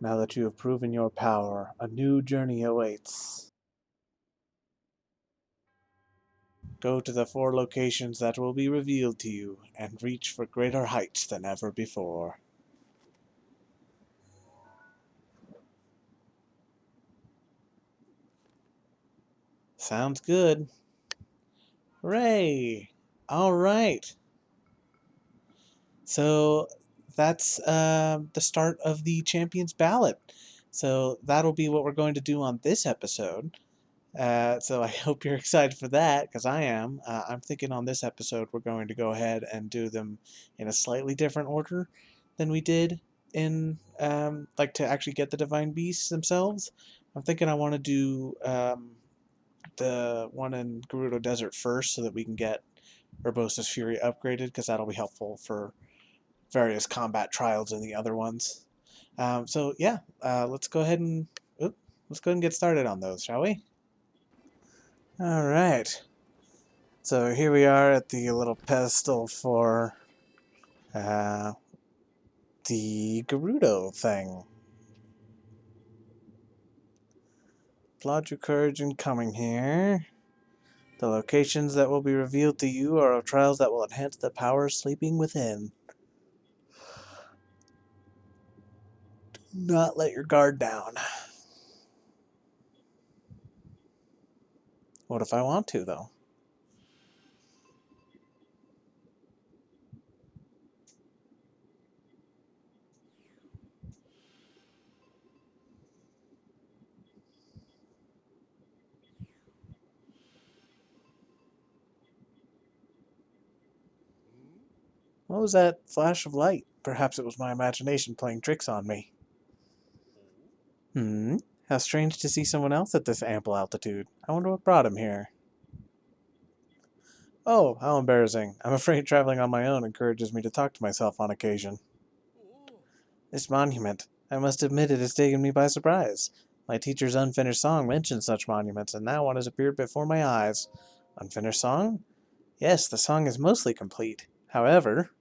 Now that you have proven your power, a new journey awaits. Go to the 4 locations that will be revealed to you, and reach for greater heights than ever before. Sounds good. Hooray! Alright. So that's the start of the Champions Ballot. So that'll be what we're going to do on this episode. So I hope you're excited for that, because I am. I'm thinking on this episode we're going to go ahead and do them in a slightly different order than we did in, like, to actually get the Divine Beasts themselves. I'm thinking I want to do the one in Gerudo Desert first, so that we can get Urbosa's Fury upgraded, because that'll be helpful for various combat trials in the other ones. So yeah, let's go ahead and get started on those, shall we? All right. So here we are at the little pedestal for the Gerudo thing. Applaud your courage in coming here. The locations that will be revealed to you are of trials that will enhance the power sleeping within. Do not let your guard down. What if I want to, though? What was that flash of light? Perhaps it was my imagination playing tricks on me. How strange to see someone else at this ample altitude. I wonder what brought him here. Oh, how embarrassing. I'm afraid traveling on my own encourages me to talk to myself on occasion. This monument, I must admit it has taken me by surprise. My teacher's unfinished song mentioned such monuments, and now one has appeared before my eyes. Unfinished song? Yes, the song is mostly complete. However,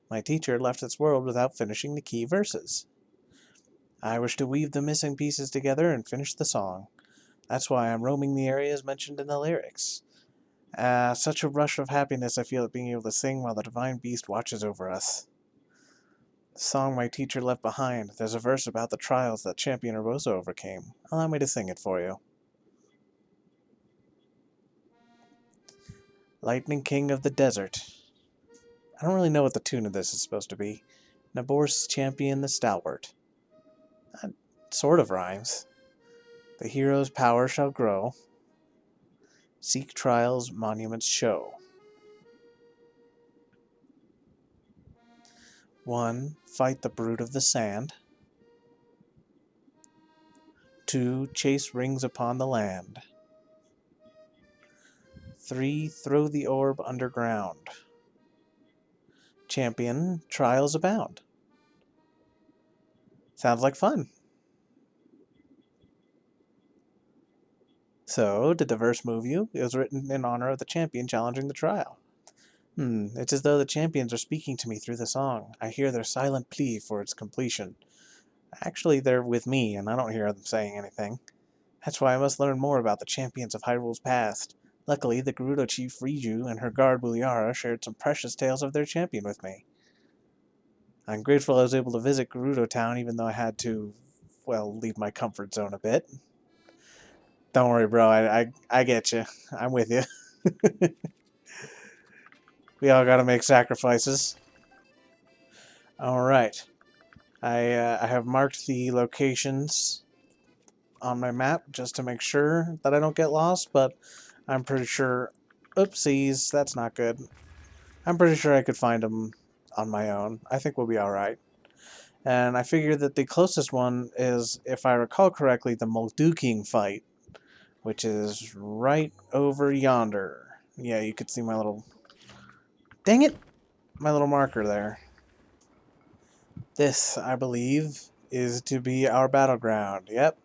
my teacher left this world without finishing the key verses. I wish to weave the missing pieces together and finish the song. That's why I'm roaming the areas mentioned in the lyrics. Such a rush of happiness I feel at being able to sing while the Divine Beast watches over us. The song my teacher left behind, there's a verse about the trials that Champion Urbosa overcame. Allow me to sing it for you. Lightning King of the Desert. I don't really know what the tune of this is supposed to be. Nabor's Champion the Stalwart. That sort of rhymes. The hero's power shall grow. Seek trials, monuments show. 1. Fight the brute of the sand. 2. Chase rings upon the land. 3. Throw the orb underground. Champion, trials abound. Sounds like fun. So, did the verse move you? It was written in honor of the champion challenging the trial. It's as though the champions are speaking to me through the song. I hear their silent plea for its completion. Actually, they're with me, and I don't hear them saying anything. That's why I must learn more about the champions of Hyrule's past. Luckily, the Gerudo chief Riju and her guard Buliara shared some precious tales of their champion with me. I'm grateful I was able to visit Gerudo Town, even though I had to, well, leave my comfort zone a bit. Don't worry, bro. I get you. I'm with you. We all gotta make sacrifices. Alright. I have marked the locations on my map just to make sure that I don't get lost, but I'm pretty sure... Oopsies, that's not good. I'm pretty sure I could find them on my own. I think we'll be alright. And I figure that the closest one is, if I recall correctly, the Molduking fight, which is right over yonder. Yeah, you could see my little... Dang it! My little marker there. This, I believe, is to be our battleground. Yep.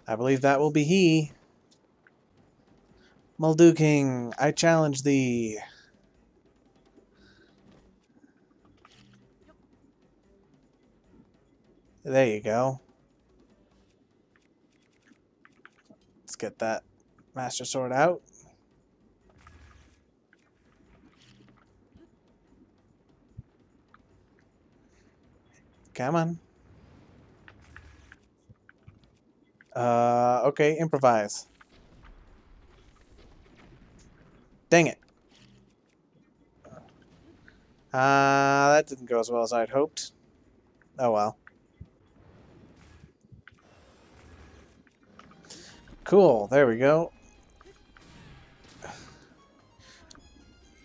I believe that will be he. Molduking, I challenge thee. There you go. Let's get that Master Sword out. Come on. Okay, improvise. Dang it. That didn't go as well as I'd hoped. Oh well. Cool, there we go.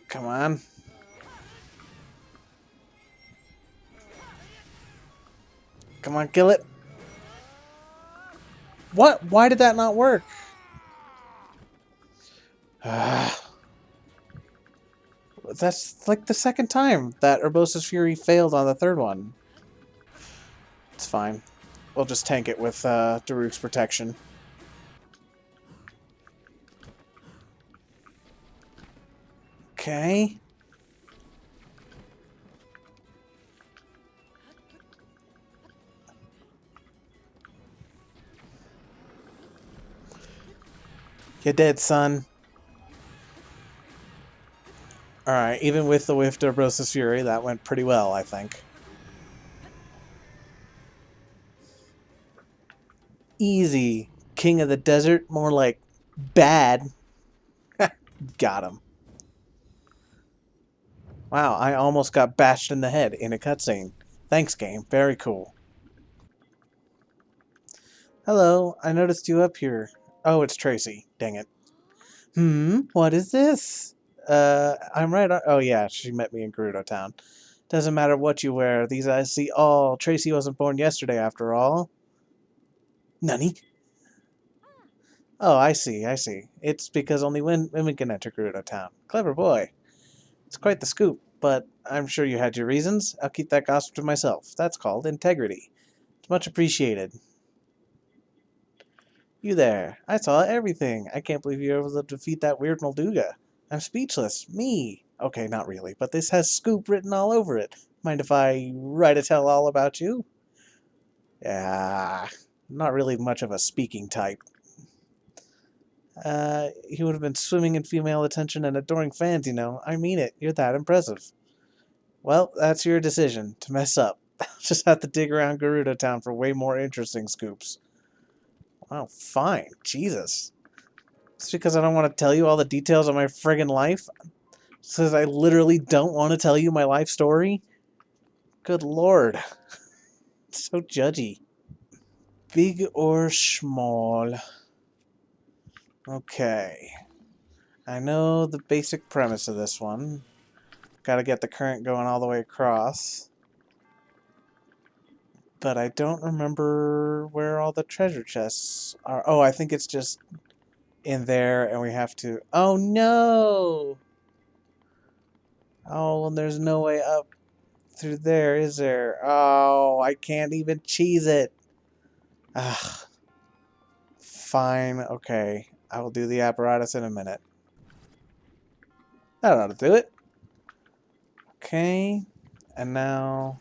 Come on. Come on, kill it. What? Why did that not work? That's like the second time that Urbosa's Fury failed on the third one. It's fine. We'll just tank it with Daruk's protection. Okay. You're dead, son. Alright, even with the whiff to Urbosa's Fury, that went pretty well, I think. Easy. King of the Desert, more like bad. Got him. Wow, I almost got bashed in the head in a cutscene. Thanks, game. Very cool. Hello, I noticed you up here. Oh, it's Tracy. Dang it. What is this? I'm right on... Oh, yeah, she met me in Gerudo Town. Doesn't matter what you wear, these eyes see all. Tracy wasn't born yesterday, after all. Nani? Oh, I see, I see. It's because only women can enter Gerudo Town. Clever boy. It's quite the scoop, but I'm sure you had your reasons. I'll keep that gossip to myself. That's called integrity. It's much appreciated. You there. I saw everything. I can't believe you were able to defeat that weird Molduga. I'm speechless. Me. Okay, not really, but this has scoop written all over it. Mind if I write a tell all about you? Yeah, not really much of a speaking type. He would have been swimming in female attention and adoring fans, you know. I mean it. You're that impressive. Well, that's your decision. To mess up. Just have to dig around Gerudo Town for way more interesting scoops. Wow, fine. Jesus. It's because I don't want to tell you all the details of my friggin' life? Says I literally don't want to tell you my life story? Good lord. So judgy. Big or small? Okay. I know the basic premise of this one. Gotta get the current going all the way across. But I don't remember where all the treasure chests are. Oh, I think it's just in there and we have to... Oh, no! Oh, and there's no way up through there, is there? Oh, I can't even cheese it. Ugh. Fine, okay. I will do the apparatus in a minute. That ought to do it. Okay. And now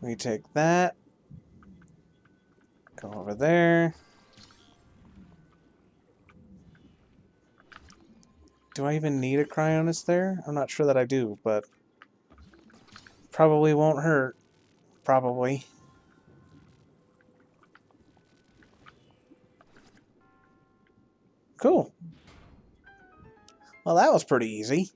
we take that. Go over there. Do I even need a Cryonis there? I'm not sure that I do, but probably won't hurt. Probably. Cool. Well, that was pretty easy.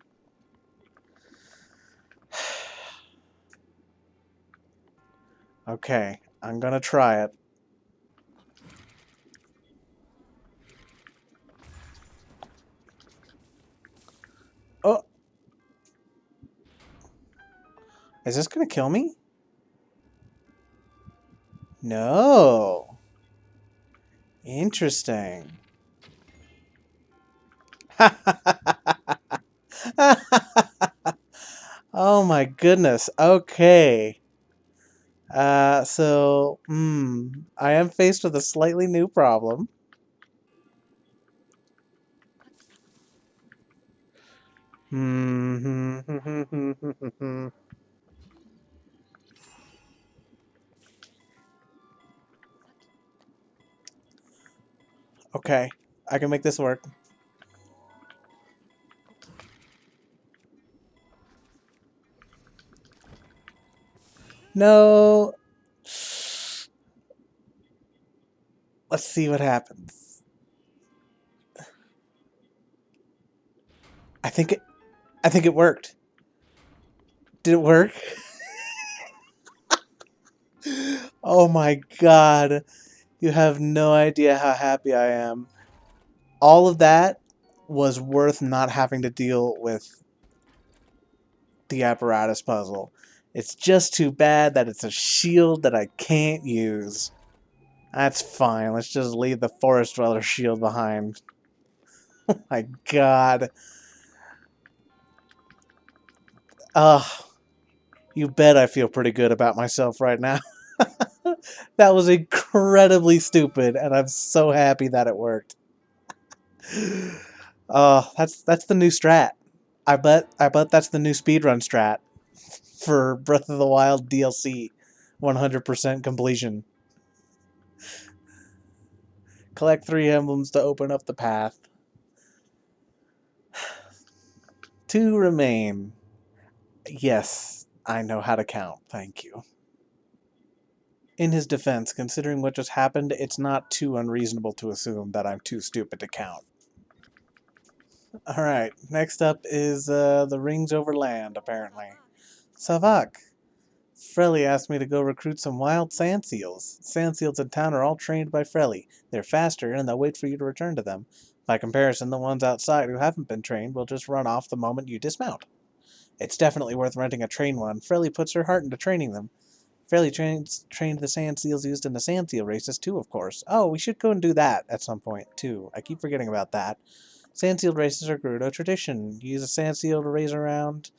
Okay, I'm gonna try it. Oh! Is this gonna kill me? No! Interesting. Oh my goodness. Okay. I am faced with a slightly new problem. Okay, I can make this work. No! Let's see what happens. I think it worked. Did it work? Oh my god. You have no idea how happy I am. All of that was worth not having to deal with the apparatus puzzle. It's just too bad that it's a shield that I can't use. That's fine. Let's just leave the Forest Dweller shield behind. Oh my god. Ugh. You bet I feel pretty good about myself right now. That was incredibly stupid, and I'm so happy that it worked. Oh, that's the new strat. I bet that's the new speedrun strat for Breath of the Wild DLC. 100% completion. Collect 3 emblems to open up the path. 2 remain. Yes, I know how to count. Thank you. In his defense, considering what just happened, it's not too unreasonable to assume that I'm too stupid to count. Alright, next up is the rings over land, apparently. Savak. Frelly asked me to go recruit some wild sand seals. Sand seals in town are all trained by Frelly. They're faster, and they'll wait for you to return to them. By comparison, the ones outside who haven't been trained will just run off the moment you dismount. It's definitely worth renting a trained one. Frelly puts her heart into training them. Frelly trained the sand seals used in the sand seal races too, of course. Oh, we should go and do that at some point, too. I keep forgetting about that. Sand seal races are Gerudo tradition. You use a sand seal to race around,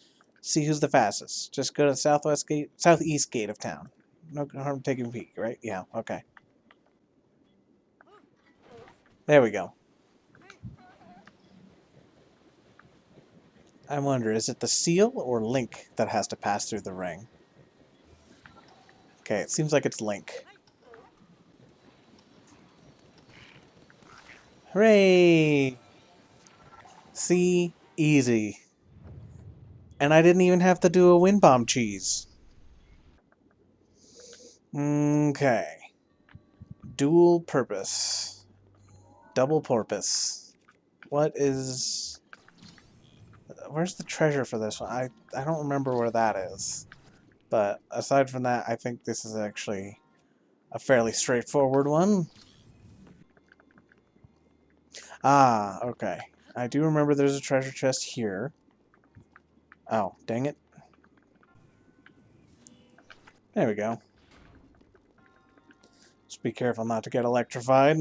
see who's the fastest. Just go to the southeast gate of town. No harm taking a peek, right? Yeah, okay. There we go. I wonder, is it the seal or Link that has to pass through the ring? Okay, it seems like it's Link. Hooray! See? Easy. And I didn't even have to do a wind bomb cheese. Okay. Dual purpose. Double porpoise. What is... Where's the treasure for this one? I don't remember where that is. But aside from that, I think this is actually a fairly straightforward one. Ah, okay. I do remember there's a treasure chest here. Oh, dang it. There we go. Just be careful not to get electrified.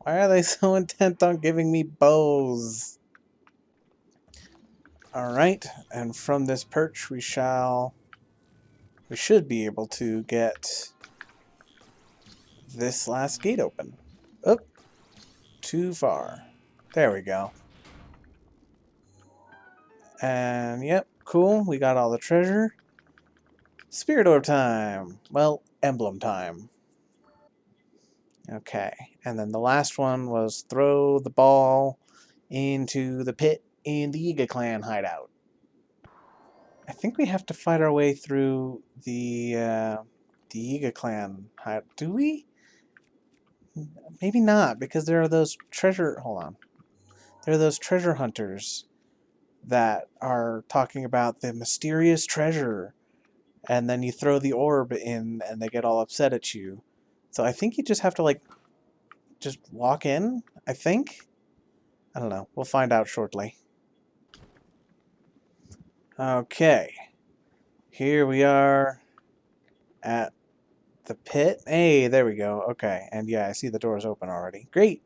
Why are they so intent on giving me bows? Alright, and from this perch we should be able to get this last gate open. Oh, too far. There we go. And yep, cool, we got all the treasure. Spirit orb time. Well, emblem time. Okay, and then the last one was throw the ball into the pit in the Yiga clan hideout. I think we have to fight our way through the Yiga clan hideout. Do we? Maybe not, because there are those treasure... Hold on. There are those treasure hunters that are talking about the mysterious treasure, and then you throw the orb in and they get all upset at you. So I think you just have to, like, just walk in, I think? I don't know. We'll find out shortly. Okay. Here we are at the pit. Hey, there we go. Okay. And yeah, I see the doors open already. Great.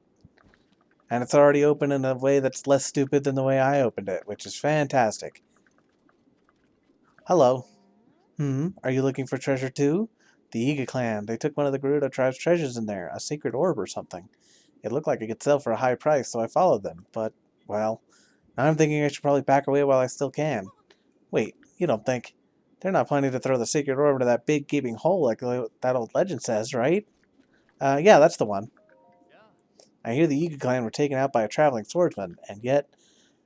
And it's already open in a way that's less stupid than the way I opened it, which is fantastic. Hello. Are you looking for treasure too? The Iga clan. They took one of the Gerudo tribe's treasures in there, a sacred orb or something. It looked like it could sell for a high price, so I followed them. But, well, now I'm thinking I should probably back away while I still can. Wait, you don't think... They're not planning to throw the sacred orb into that big gaping hole like that old legend says, right? Yeah, that's the one. I hear the Yiga clan were taken out by a traveling swordsman, and yet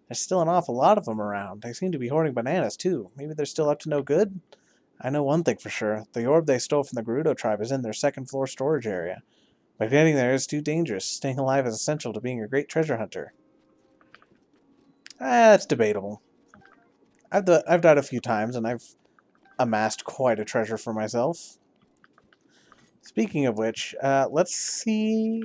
there's still an awful lot of them around. They seem to be hoarding bananas, too. Maybe they're still up to no good? I know one thing for sure. The orb they stole from the Gerudo tribe is in their second-floor storage area. But getting there is too dangerous. Staying alive is essential to being a great treasure hunter. That's debatable. I've died a few times, and I've amassed quite a treasure for myself. Speaking of which, let's see.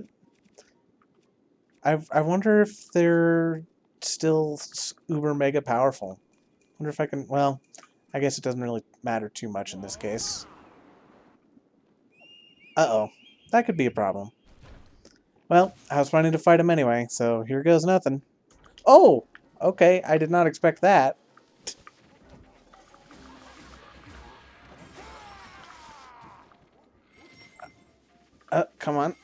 I wonder if they're still uber mega powerful. Wonder if I can. Well, I guess it doesn't really matter too much in this case. Uh-oh, that could be a problem. Well, I was planning to fight him anyway, so here goes nothing. Oh, okay. I did not expect that. Come on.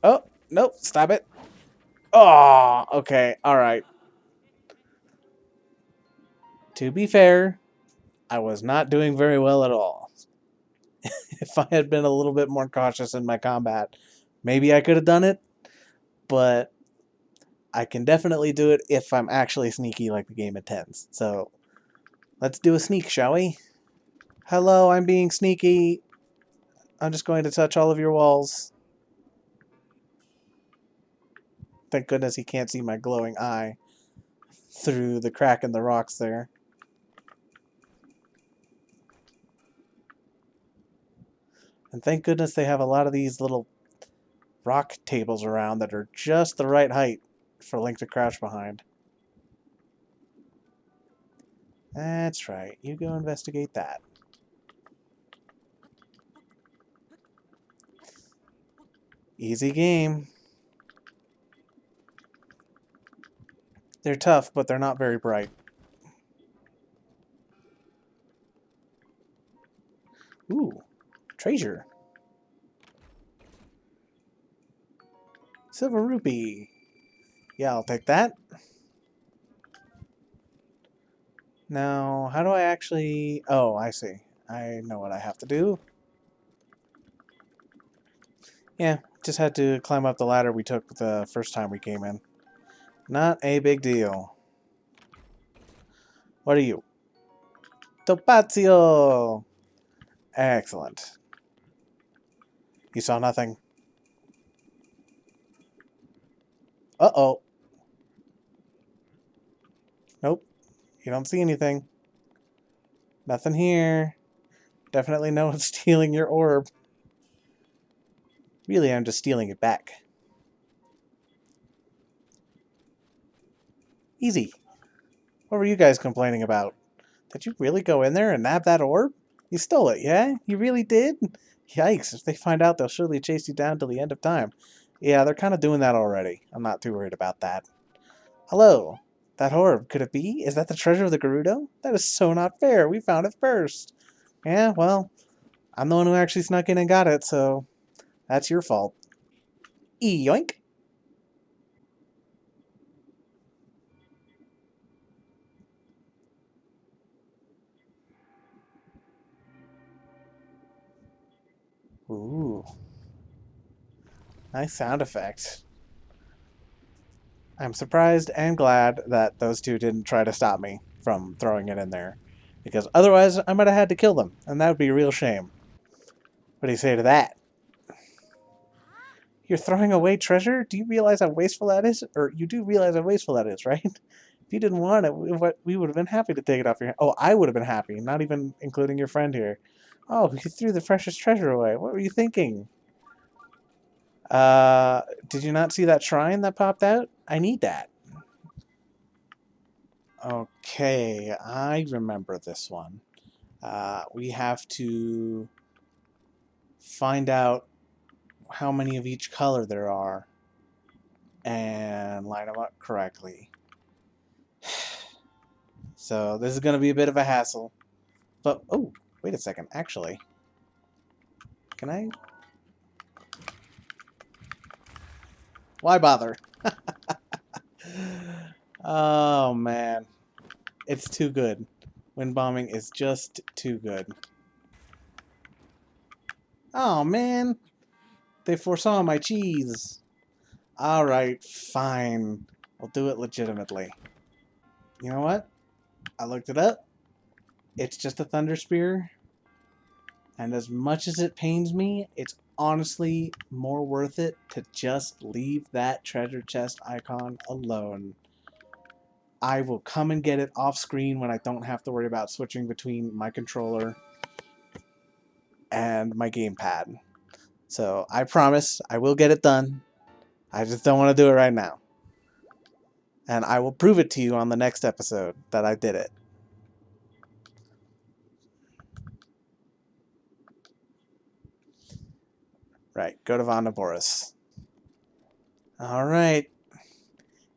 Oh, nope, stop it. Oh, okay, alright. To be fair, I was not doing very well at all. If I had been a little bit more cautious in my combat, maybe I could have done it, but I can definitely do it if I'm actually sneaky like the game intends. So, let's do a sneak, shall we? Hello, I'm being sneaky. I'm just going to touch all of your walls. Thank goodness he can't see my glowing eye through the crack in the rocks there. And thank goodness they have a lot of these little rock tables around that are just the right height for Link to crouch behind. That's right. You go investigate that. Easy game. They're tough, but they're not very bright. Ooh, treasure. Silver rupee. Yeah, I'll take that. Now, how do I actually... Oh, I see. I know what I have to do. Yeah, just had to climb up the ladder we took the first time we came in. Not a big deal. What are you? Topazio! Excellent. You saw nothing? Uh-oh. Nope. You don't see anything. Nothing here. Definitely no one's stealing your orb. Really, I'm just stealing it back. Easy. What were you guys complaining about? Did you really go in there and nab that orb? You stole it, yeah? You really did? Yikes, if they find out, they'll surely chase you down till the end of time. Yeah, they're kind of doing that already. I'm not too worried about that. Hello. That orb, could it be? Is that the treasure of the Gerudo? That is so not fair. We found it first. Yeah, well, I'm the one who actually snuck in and got it, so that's your fault. Yoink. Ooh. Nice sound effect. I'm surprised and glad that those two didn't try to stop me from throwing it in there. Because otherwise, I might have had to kill them, and that would be a real shame. What do you say to that? You're throwing away treasure? Do you realize how wasteful that is? Or you do realize how wasteful that is, right? If you didn't want it, we would have been happy to take it off your hand. Oh, I would have been happy, not even including your friend here. Oh, you threw the precious treasure away. What were you thinking? Did you not see that shrine that popped out? I need that. Okay, I remember this one. We have to find out how many of each color there are and line them up correctly. So this is going to be a bit of a hassle. But, oh, wait a second. Actually, can I? Why bother? Oh, man. It's too good. Wind bombing is just too good. Oh, man. They foresaw my cheese. Alright, fine. We'll do it legitimately. You know what? I looked it up. It's just a Thunder Spear. And as much as it pains me, it's honestly more worth it to just leave that treasure chest icon alone. I will come and get it off screen when I don't have to worry about switching between my controller and my gamepad. So I promise I will get it done. I just don't want to do it right now. And I will prove it to you on the next episode that I did it. Right, go to Vonnevoris. Alright,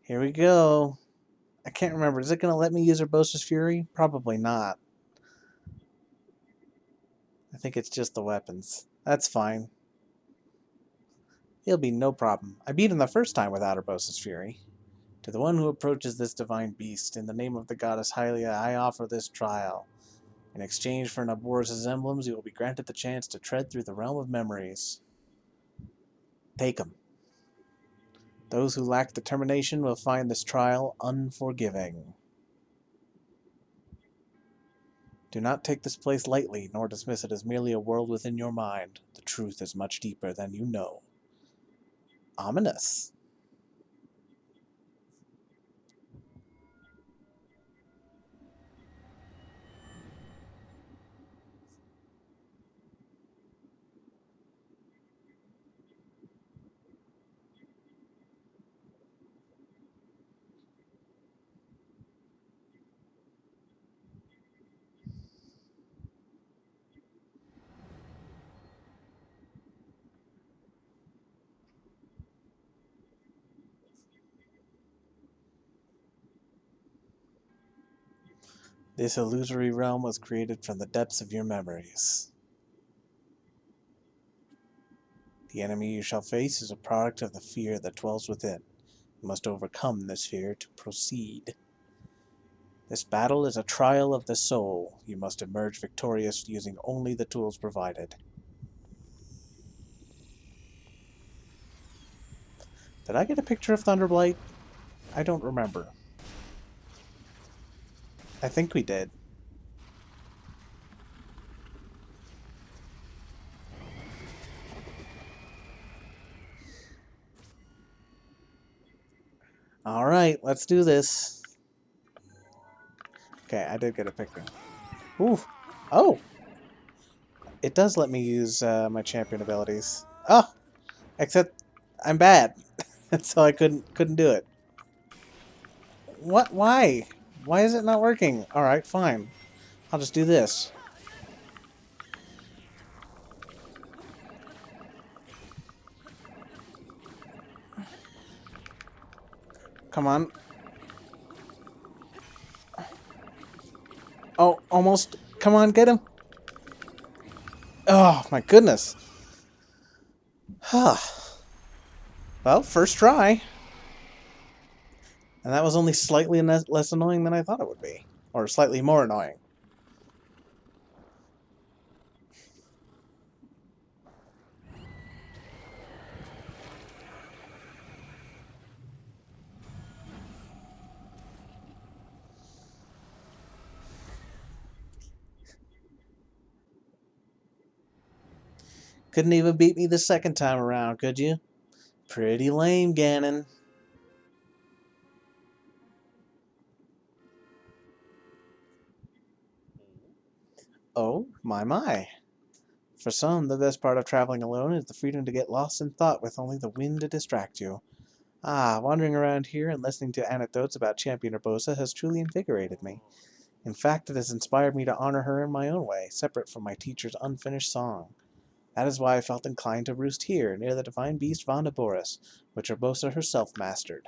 here we go. I can't remember. Is it going to let me use Urbosa's Fury? Probably not. I think it's just the weapons. That's fine. It'll be no problem. I beat him the first time without Urbosa's Fury. To the one who approaches this divine beast, in the name of the goddess Hylia, I offer this trial. In exchange for Naboris' emblems, you will be granted the chance to tread through the realm of memories. Take them. Those who lack determination will find this trial unforgiving. Do not take this place lightly, nor dismiss it as merely a world within your mind. The truth is much deeper than you know. Ominous. This illusory realm was created from the depths of your memories. The enemy you shall face is a product of the fear that dwells within. You must overcome this fear to proceed. This battle is a trial of the soul. You must emerge victorious using only the tools provided. Did I get a picture of Thunderblight? I don't remember. I think we did. Alright, let's do this. Okay, I did get a picture. Ooh. Oh! It does let me use my champion abilities. Oh! Except I'm bad. So I couldn't do it. What? Why? Why is it not working? Alright, fine. I'll just do this. Come on. Oh, almost. Come on, get him. Oh, my goodness. Well, first try. And that was only slightly less annoying than I thought it would be. Or slightly more annoying. Couldn't even beat me the second time around, could you? Pretty lame, Ganon. Oh, my. For some, the best part of traveling alone is the freedom to get lost in thought with only the wind to distract you. Ah, wandering around here and listening to anecdotes about Champion Urbosa has truly invigorated me. In fact, it has inspired me to honor her in my own way, separate from my teacher's unfinished song. That is why I felt inclined to roost here, near the divine beast Vonnevoris, which Urbosa herself mastered.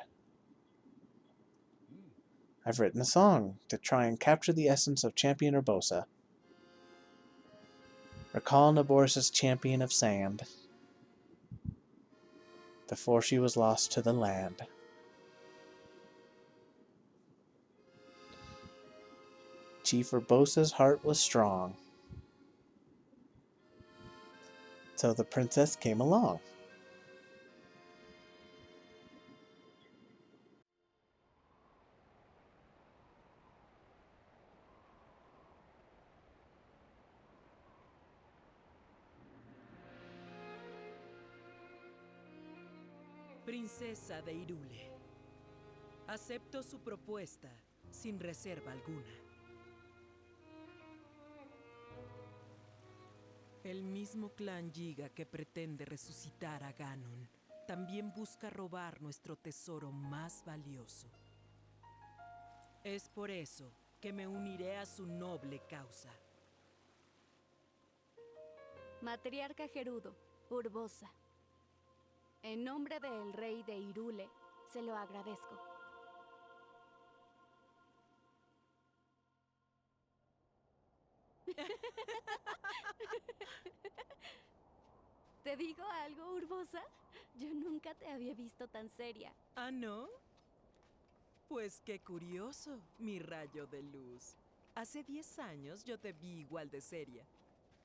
I've written a song to try and capture the essence of Champion Urbosa. Recall Naboris' champion of sand, before she was lost to the land. Chief Urbosa's heart was strong. So the princess came along. Princesa de Hyrule, acepto su propuesta sin reserva alguna. El mismo clan Yiga que pretende resucitar a Ganon también busca robar nuestro tesoro más valioso. Es por eso que me uniré a su noble causa. Matriarca Gerudo, Urbosa. En nombre del rey de Hyrule, se lo agradezco. ¿Te digo algo, Urbosa? Yo nunca te había visto tan seria. ¿Ah, no? Pues qué curioso, mi rayo de luz. Hace 10 años yo te vi igual de seria.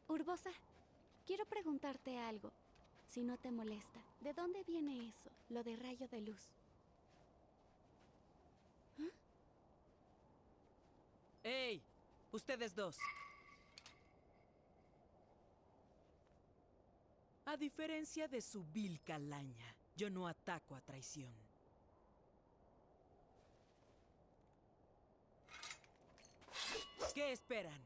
Urbosa, quiero preguntarte algo. Si no te molesta, ¿de dónde viene eso, lo de rayo de luz? ¡Ey! Ustedes dos. A diferencia de su vil calaña, yo no ataco a traición. ¿Qué esperan?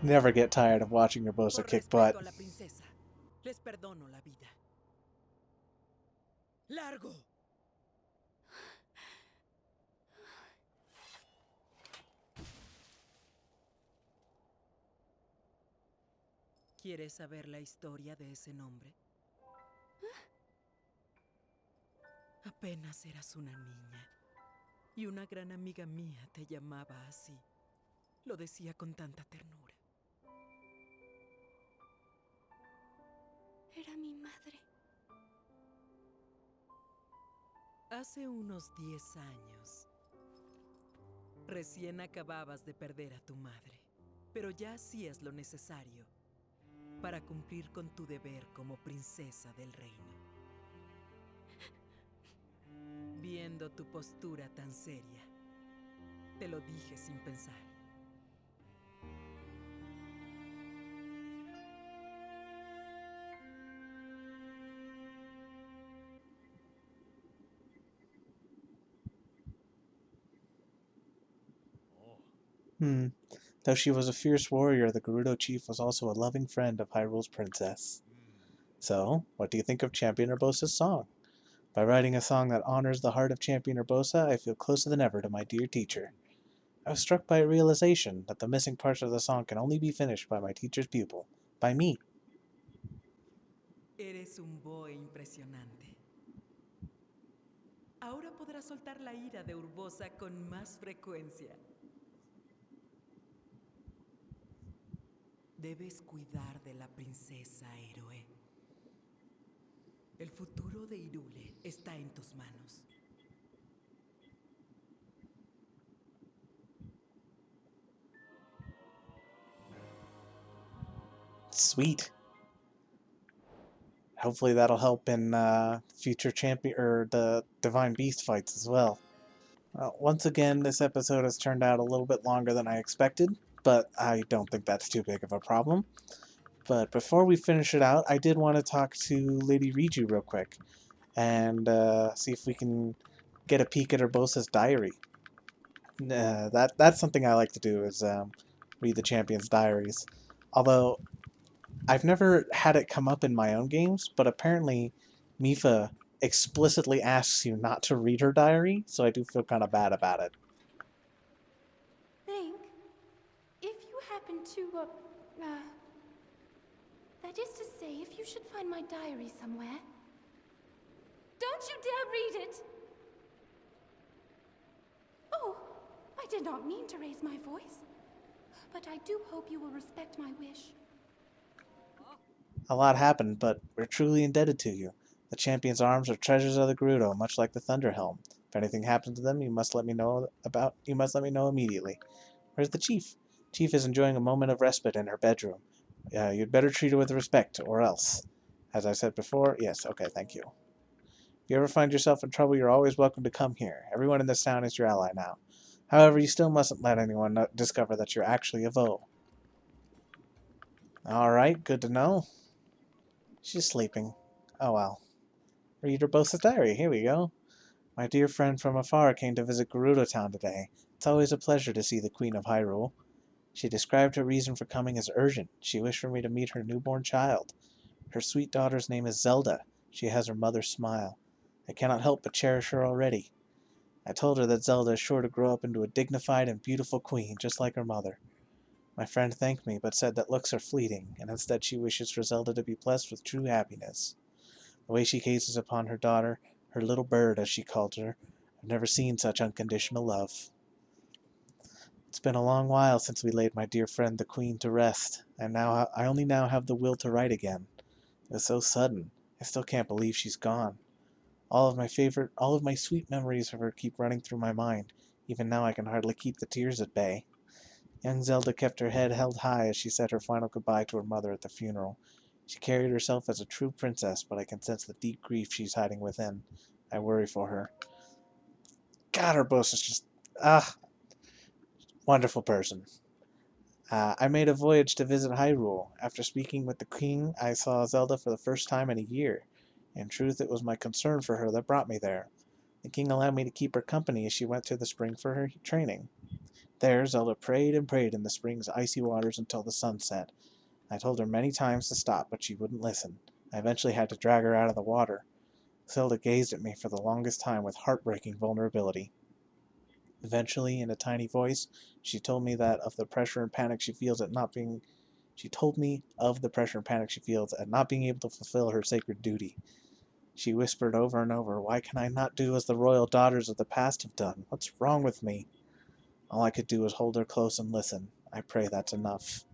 Never get tired of watching Urbosa Por kick respeto butt. a la princesa, les perdono la vida. ¡Largo! ¿Quieres saber la historia de ese nombre? Apenas eras una niña y una gran amiga mía te llamaba así. Lo decía con tanta ternura. Era mi madre. Hace unos 10 años, recién acababas de perder a tu madre, pero ya hacías lo necesario para cumplir con tu deber como princesa del reino. Viendo tu postura tan seria, te lo dije sin pensar. Though she was a fierce warrior, the Gerudo chief was also a loving friend of Hyrule's princess. So, what do you think of Champion Urbosa's song? By writing a song that honors the heart of Champion Urbosa, I feel closer than ever to my dear teacher. I was struck by a realization that the missing parts of the song can only be finished by my teacher's pupil, by me. Eres un boe impresionante. Ahora podrás soltar la ira de Urbosa con más frecuencia. Debes cuidar de la princesa héroe. El futuro de Hyrule está en tus manos. Sweet. Hopefully that'll help in future champion or the Divine Beast fights as well. Once again, this episode has turned out a little bit longer than I expected, but I don't think that's too big of a problem. But before we finish it out, I did want to talk to Lady Riju real quick and see if we can get a peek at Urbosa's diary. That's something I like to do, is read the champions' diaries. Although I've never had it come up in my own games, but apparently Mifa explicitly asks you not to read her diary, so I do feel kind of bad about it. Link, if you happen to, That is to say, if you should find my diary somewhere, don't you dare read it! Oh, I did not mean to raise my voice, but I do hope you will respect my wish. A lot happened, but we're truly indebted to you. The champion's arms are treasures of the Gerudo, much like the Thunder Helm. If anything happens to them, you must let me know immediately. Where's the chief? Chief is enjoying a moment of respite in her bedroom. You'd better treat her with respect, or else. As I said before, yes, okay, thank you. If you ever find yourself in trouble, you're always welcome to come here. Everyone in this town is your ally now. However, you still mustn't let anyone discover that you're actually a Vo. Alright, good to know. She's sleeping. Oh well. Read Urbosa's diary. Here we go. My dear friend from afar came to visit Gerudo Town today. It's always a pleasure to see the Queen of Hyrule. She described her reason for coming as urgent. She wished for me to meet her newborn child. Her sweet daughter's name is Zelda. She has her mother's smile. I cannot help but cherish her already. I told her that Zelda is sure to grow up into a dignified and beautiful queen, just like her mother. My friend thanked me, but said that looks are fleeting, and instead she wishes for Zelda to be blessed with true happiness. The way she gazes upon her daughter, her little bird as she called her, I've never seen such unconditional love. It's been a long while since we laid my dear friend the Queen to rest, and now I only now have the will to write again. It was so sudden. I still can't believe she's gone. All of my sweet memories of her keep running through my mind. Even now I can hardly keep the tears at bay. Young Zelda kept her head held high as she said her final goodbye to her mother at the funeral. She carried herself as a true princess, but I can sense the deep grief she's hiding within. I worry for her. God, Urbosa's just... wonderful person. I made a voyage to visit Hyrule. After speaking with the king, I saw Zelda for the first time in a year. In truth, it was my concern for her that brought me there. The king allowed me to keep her company as she went to the spring for her training. There, Zelda prayed and prayed in the spring's icy waters until the sun set. I told her many times to stop, but she wouldn't listen. I eventually had to drag her out of the water. Zelda gazed at me for the longest time with heartbreaking vulnerability. Eventually, in a tiny voice, she told me of the pressure and panic she feels at not being able to fulfill her sacred duty. She whispered over and over, "Why can I not do as the royal daughters of the past have done? What's wrong with me?" All I could do was hold her close and listen. I pray that's enough.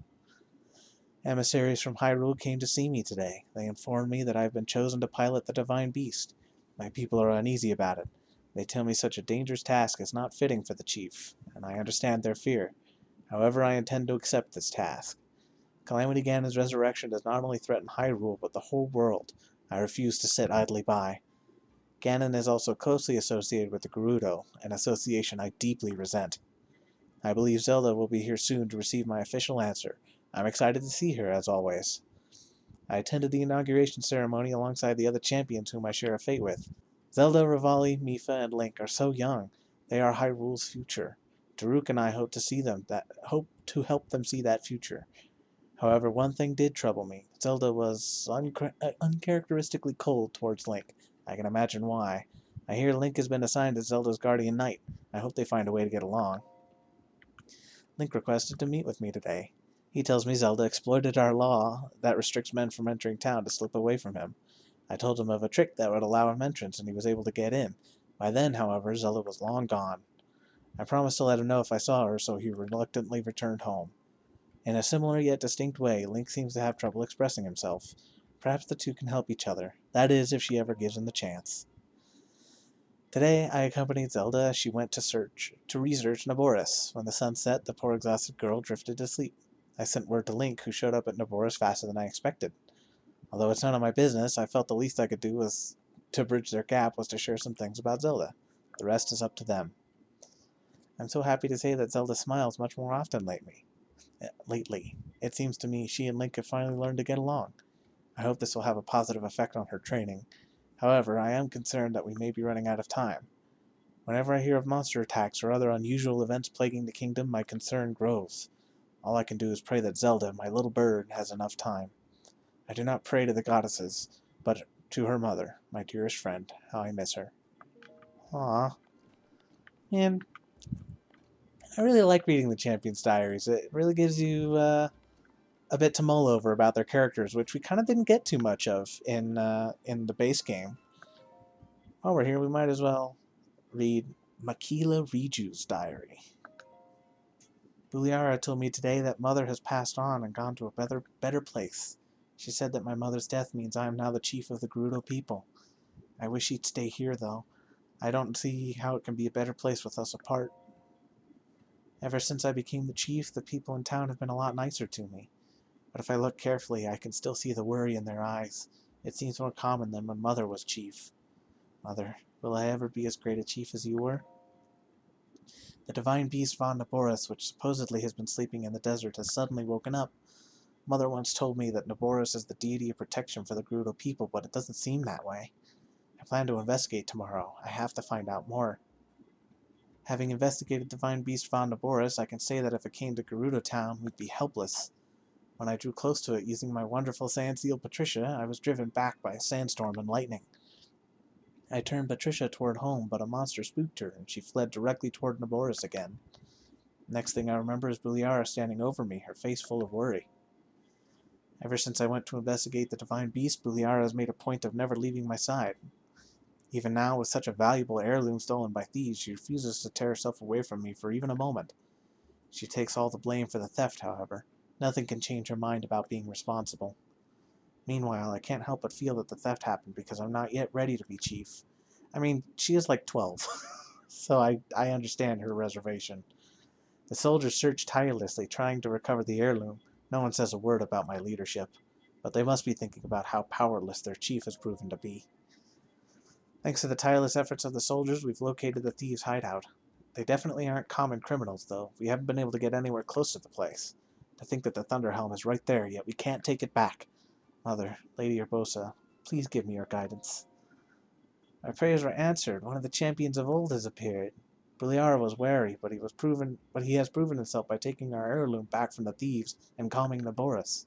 Emissaries from Hyrule came to see me today. They informed me that I have been chosen to pilot the divine beast. My people are uneasy about it. They tell me such a dangerous task is not fitting for the chief, and I understand their fear. However, I intend to accept this task. Calamity Ganon's resurrection does not only threaten Hyrule, but the whole world. I refuse to sit idly by. Ganon is also closely associated with the Gerudo, an association I deeply resent. I believe Zelda will be here soon to receive my official answer. I'm excited to see her, as always. I attended the inauguration ceremony alongside the other champions whom I share a fate with. Zelda, Rivali, Mipha, and Link are so young. They are Hyrule's future. Daruk and I hope to help them see that future. However, one thing did trouble me. Zelda was uncharacteristically cold towards Link. I can imagine why. I hear Link has been assigned as Zelda's guardian knight. I hope they find a way to get along. Link requested to meet with me today. He tells me Zelda exploited our law that restricts men from entering town to slip away from him. I told him of a trick that would allow him entrance, and he was able to get in. By then, however, Zelda was long gone. I promised to let him know if I saw her, so he reluctantly returned home. In a similar yet distinct way, Link seems to have trouble expressing himself. Perhaps the two can help each other. That is, if she ever gives him the chance. Today, I accompanied Zelda as she went to research Naboris. When the sun set, the poor exhausted girl drifted to sleep. I sent word to Link, who showed up at Naboris faster than I expected. Although it's none of my business, I felt the least I could do to bridge their gap was to share some things about Zelda. The rest is up to them. I'm so happy to say that Zelda smiles much more often lately. It seems to me she and Link have finally learned to get along. I hope this will have a positive effect on her training. However, I am concerned that we may be running out of time. Whenever I hear of monster attacks or other unusual events plaguing the kingdom, my concern grows. All I can do is pray that Zelda, my little bird, has enough time. I do not pray to the goddesses, but to her mother, my dearest friend. How I miss her. Aww. And I really like reading the Champion's Diaries. It really gives you a bit to mull over about their characters, which we kind of didn't get too much of in the base game. While we're here, we might as well read Makila Riju's diary. Buliara told me today that Mother has passed on and gone to a better place. She said that my mother's death means I am now the chief of the Gerudo people. I wish he'd stay here, though. I don't see how it can be a better place with us apart. Ever since I became the chief, the people in town have been a lot nicer to me. But if I look carefully, I can still see the worry in their eyes. It seems more common than when Mother was chief. Mother, will I ever be as great a chief as you were? The divine beast Von Naboris, which supposedly has been sleeping in the desert, has suddenly woken up. Mother once told me that Naboris is the deity of protection for the Gerudo people, but it doesn't seem that way. I plan to investigate tomorrow. I have to find out more. Having investigated Divine Beast Von Naboris, I can say that if it came to Gerudo Town, we'd be helpless. When I drew close to it using my wonderful sand seal Patricia, I was driven back by a sandstorm and lightning. I turned Patricia toward home, but a monster spooked her, and she fled directly toward Naboris again. Next thing I remember is Buliara standing over me, her face full of worry. Ever since I went to investigate the Divine Beast, Buliara has made a point of never leaving my side. Even now, with such a valuable heirloom stolen by thieves, she refuses to tear herself away from me for even a moment. She takes all the blame for the theft, however. Nothing can change her mind about being responsible. Meanwhile, I can't help but feel that the theft happened because I'm not yet ready to be chief. I mean, she is like 12, so I understand her reservation. The soldiers search tirelessly, trying to recover the heirloom. No one says a word about my leadership, but they must be thinking about how powerless their chief has proven to be. Thanks to the tireless efforts of the soldiers, we've located the thieves' hideout. They definitely aren't common criminals, though. We haven't been able to get anywhere close to the place. To think that the Thunderhelm is right there, yet we can't take it back. Mother, Lady Urbosa, please give me your guidance. My prayers were answered. One of the champions of old has appeared. Buliara was wary, but he has proven himself by taking our heirloom back from the thieves and calming Naboris.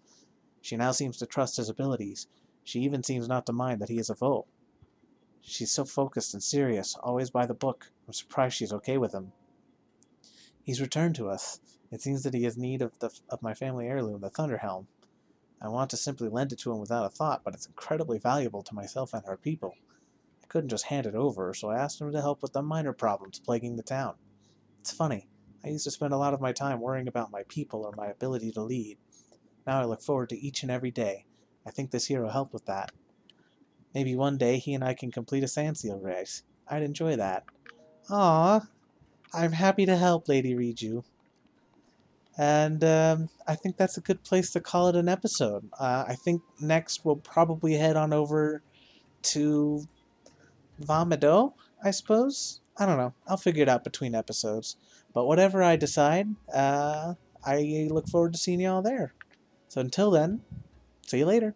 She now seems to trust his abilities. She even seems not to mind that he is a foe. She's so focused and serious, always by the book. I'm surprised she's okay with him. He's returned to us. It seems that he has need of my family heirloom, the Thunderhelm. I want to simply lend it to him without a thought, but it's incredibly valuable to myself and our people. I couldn't just hand it over, so I asked him to help with the minor problems plaguing the town. It's funny. I used to spend a lot of my time worrying about my people or my ability to lead. Now I look forward to each and every day. I think this hero helped with that. Maybe one day he and I can complete a sand seal race. I'd enjoy that. Aww. I'm happy to help, Lady Riju. And I think that's a good place to call it an episode. I think next we'll probably head on over to Vomito, I suppose. I don't know. I'll figure it out between episodes. But whatever I decide, I look forward to seeing y'all there. So until then, see you later.